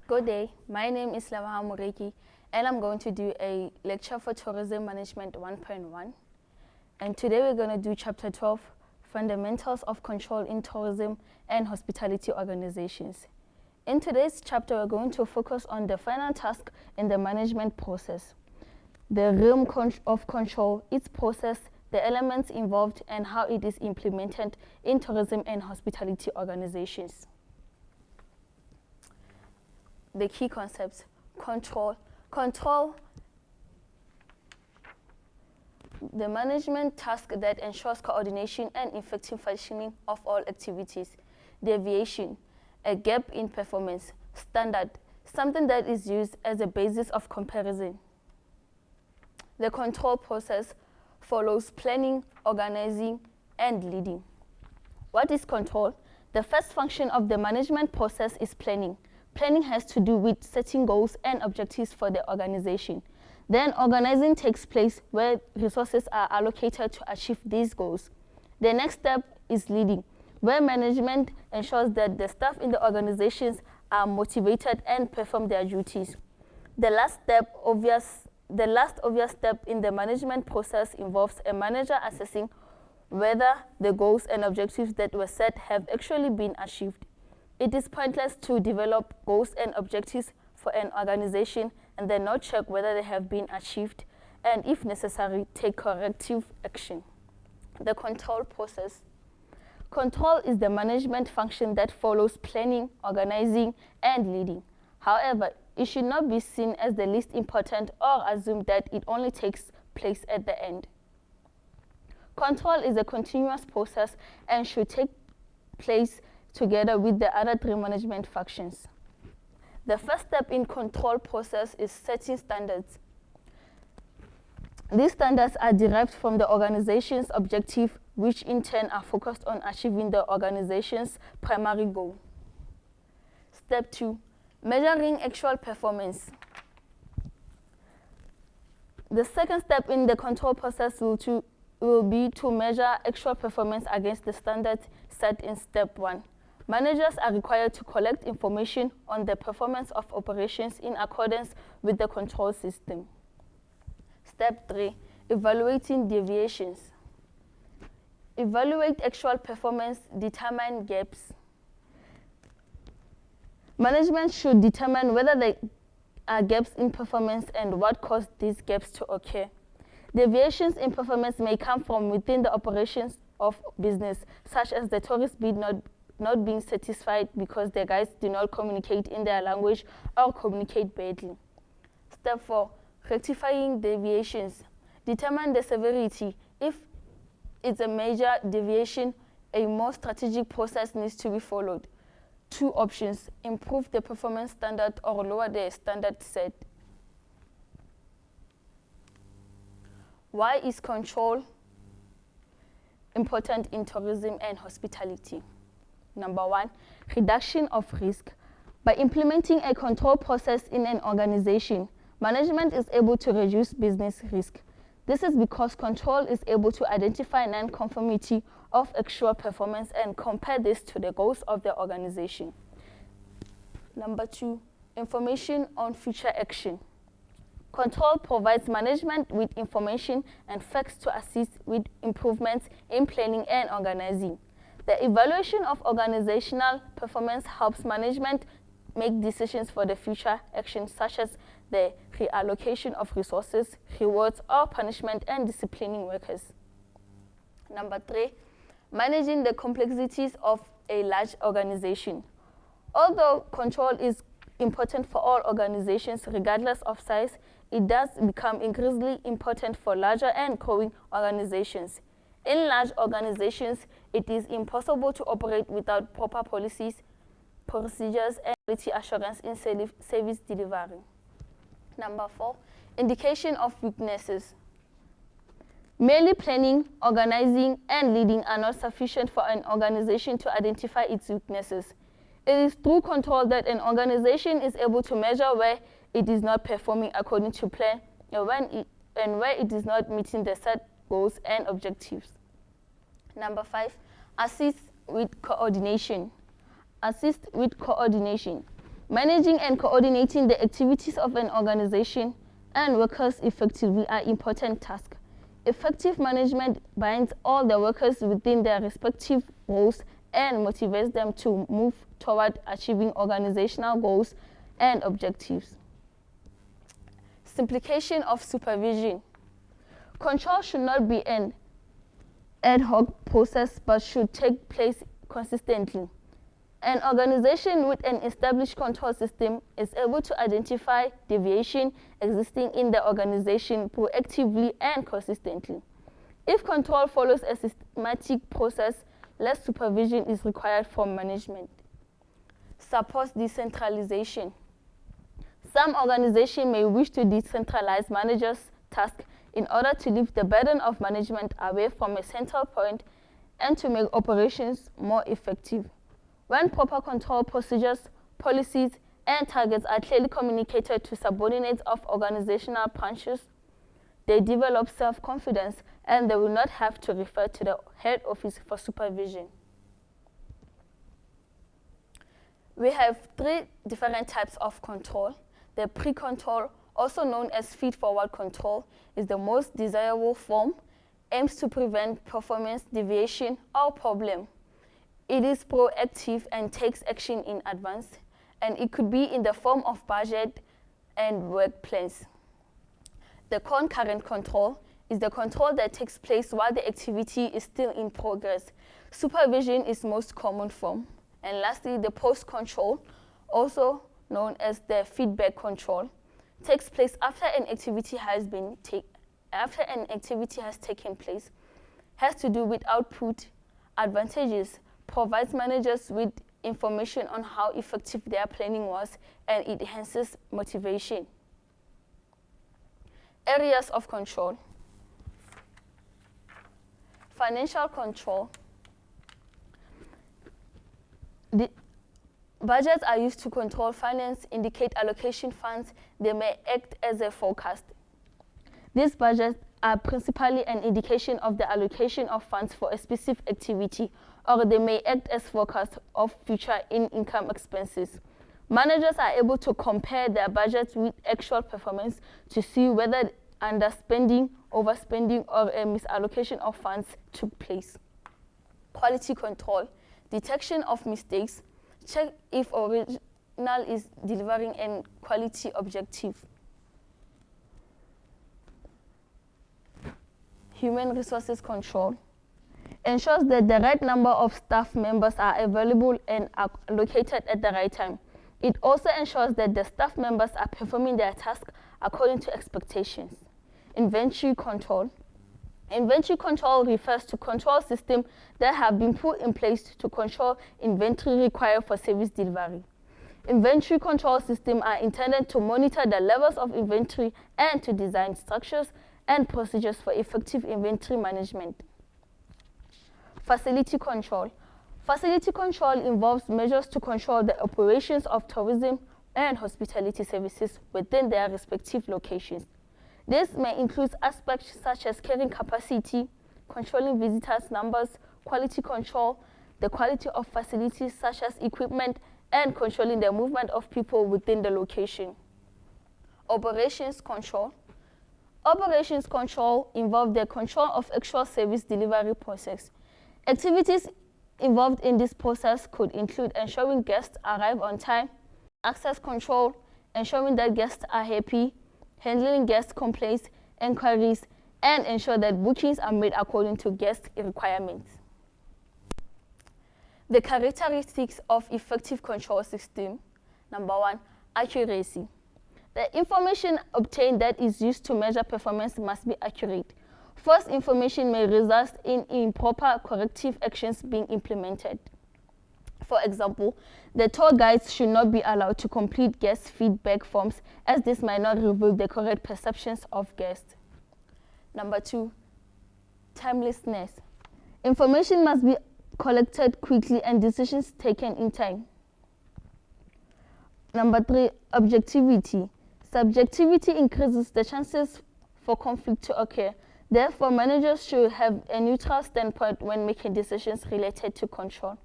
Good day, my name is Lamaha Mureki and I'm going to do a lecture for Tourism Management 1.1. And today we're going to do Chapter 12, Fundamentals of Control in Tourism and Hospitality Organizations. In today's chapter, we're going to focus on the final task in the management process, the realm of control, its process, the elements involved, and how it is implemented in tourism and hospitality organizations. The key concepts: control. Control, the management task that ensures coordination and effective functioning of all activities. Deviation, a gap in performance. Standard, something that is used as a basis of comparison. The control process follows planning, organizing, and leading. What is control? The first function of the management process is planning. Planning has to do with setting goals and objectives for the organization. Then organizing takes place where resources are allocated to achieve these goals. The next step is leading, where management ensures that the staff in the organizations are motivated and perform their duties. The last obvious step in the management process involves a manager assessing whether the goals and objectives that were set have actually been achieved. It is pointless to develop goals and objectives for an organization and then not check whether they have been achieved and, if necessary, take corrective action. The control process. Control is the management function that follows planning, organizing, and leading. However, it should not be seen as the least important or assume that it only takes place at the end. Control is a continuous process and should take place together with the other three management functions. The first step in control process is setting standards. These standards are derived from the organization's objective, which in turn are focused on achieving the organization's primary goal. Step 2, measuring actual performance. The second step in the control process will be to measure actual performance against the standards set in step 1. Managers are required to collect information on the performance of operations in accordance with the control system. Step 3, evaluating deviations. Evaluate actual performance, determine gaps. Management should determine whether there are gaps in performance and what caused these gaps to occur. Deviations in performance may come from within the operations of business, such as the tourist bid not being satisfied because their guides do not communicate in their language or communicate badly. Step 4, rectifying deviations. Determine the severity. If it's a major deviation, a more strategic process needs to be followed. 2 options: improve the performance standard or lower the standard set. Why is control important in tourism and hospitality? Number 1, reduction of risk. By implementing a control process in an organization, management is able to reduce business risk. This is because control is able to identify non-conformity of actual performance and compare this to the goals of the organization. Number 2, information on future action. Control provides management with information and facts to assist with improvements in planning and organizing. The evaluation of organizational performance helps management make decisions for the future actions, such as the reallocation of resources, rewards, or punishment, and disciplining workers. Number 3, managing the complexities of a large organization. Although control is important for all organizations, regardless of size, it does become increasingly important for larger and growing organizations. In large organizations, it is impossible to operate without proper policies, procedures, and quality assurance in service delivery. Number 4, indication of weaknesses. Merely planning, organizing, and leading are not sufficient for an organization to identify its weaknesses. It is through control that an organization is able to measure where it is not performing according to plan and where it is not meeting the set goals and objectives. Number 5, assist with coordination. Assist with coordination. Managing and coordinating the activities of an organization and workers effectively are important tasks. Effective management binds all the workers within their respective roles and motivates them to move toward achieving organizational goals and objectives. Simplification of supervision. Control should not be an ad hoc process but should take place consistently. An organization with an established control system is able to identify deviation existing in the organization proactively and consistently. If control follows a systematic process, less supervision is required from management. Supports decentralization. Some organizations may wish to decentralize managers' tasks in order to lift the burden of management away from a central point and to make operations more effective. When proper control procedures, policies, and targets are clearly communicated to subordinates of organizational branches, they develop self-confidence and they will not have to refer to the head office for supervision. We have three different types of control. The pre-control, also known as feed-forward control, is the most desirable form, aims to prevent performance deviation or problem. It is proactive and takes action in advance, and it could be in the form of budget and work plans. The concurrent control is the control that takes place while the activity is still in progress. Supervision is most common form. And lastly, the post-control, also known as the feedback control, takes place after an activity has taken place, has to do with output, advantages, provides managers with information on how effective their planning was, and it enhances motivation. Areas of control. Financial control. The budgets are used to control finance, indicate allocation funds. They may act as a forecast. These budgets are principally an indication of the allocation of funds for a specific activity, or they may act as forecasts of future income expenses. Managers are able to compare their budgets with actual performance to see whether underspending, overspending, or a misallocation of funds took place. Quality control. Detection of mistakes. Check if original is delivering a quality objective. Human resources control. Ensures that the right number of staff members are available and are located at the right time. It also ensures that the staff members are performing their tasks according to expectations. Inventory control. Inventory control refers to control systems that have been put in place to control inventory required for service delivery. Inventory control systems are intended to monitor the levels of inventory and to design structures and procedures for effective inventory management. Facility control. Facility control involves measures to control the operations of tourism and hospitality services within their respective locations. This may include aspects such as carrying capacity, controlling visitors' numbers, quality control, the quality of facilities such as equipment, and controlling the movement of people within the location. Operations control. Operations control involve the control of actual service delivery process. Activities involved in this process could include ensuring guests arrive on time, access control, ensuring that guests are happy, handling guest complaints, inquiries, and ensure that bookings are made according to guest requirements. The characteristics of effective control system. Number 1, accuracy. The information obtained that is used to measure performance must be accurate. False information may result in improper corrective actions being implemented. For example, the tour guides should not be allowed to complete guest feedback forms as this might not reveal the correct perceptions of guests. Number 2, timelessness. Information must be collected quickly and decisions taken in time. Number 3, objectivity. Subjectivity increases the chances for conflict to occur. Therefore, managers should have a neutral standpoint when making decisions related to control.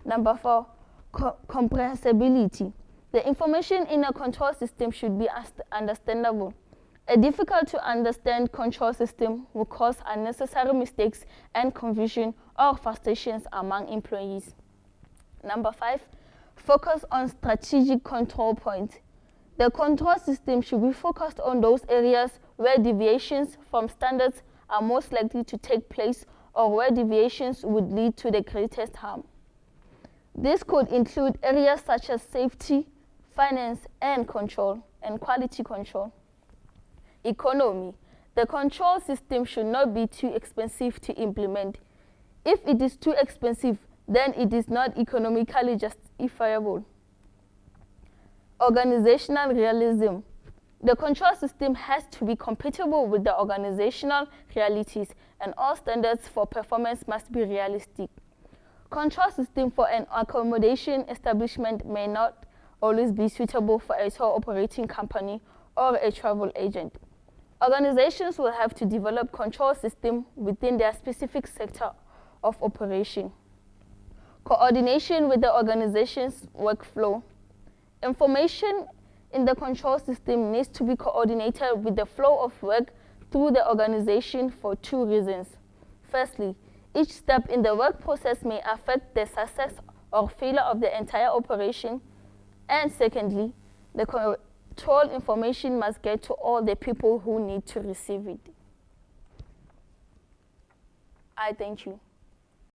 Number 4, comprehensibility. The information in a control system should be understandable. A difficult to understand control system will cause unnecessary mistakes and confusion or frustrations among employees. Number 5, focus on strategic control points. The control system should be focused on those areas where deviations from standards are most likely to take place or where deviations would lead to the greatest harm. This could include areas such as safety, finance, and quality control. Economy. The control system should not be too expensive to implement. If it is too expensive, then it is not economically justifiable. Organizational realism. The control system has to be compatible with the organizational realities, and all standards for performance must be realistic. Control system for an accommodation establishment may not always be suitable for a tour operating company or a travel agent. Organizations will have to develop control system within their specific sector of operation. Coordination with the organization's workflow. Information in the control system needs to be coordinated with the flow of work through the organization for 2 reasons. Firstly, each step in the work process may affect the success or failure of the entire operation. And secondly, the control information must get to all the people who need to receive it. I thank you.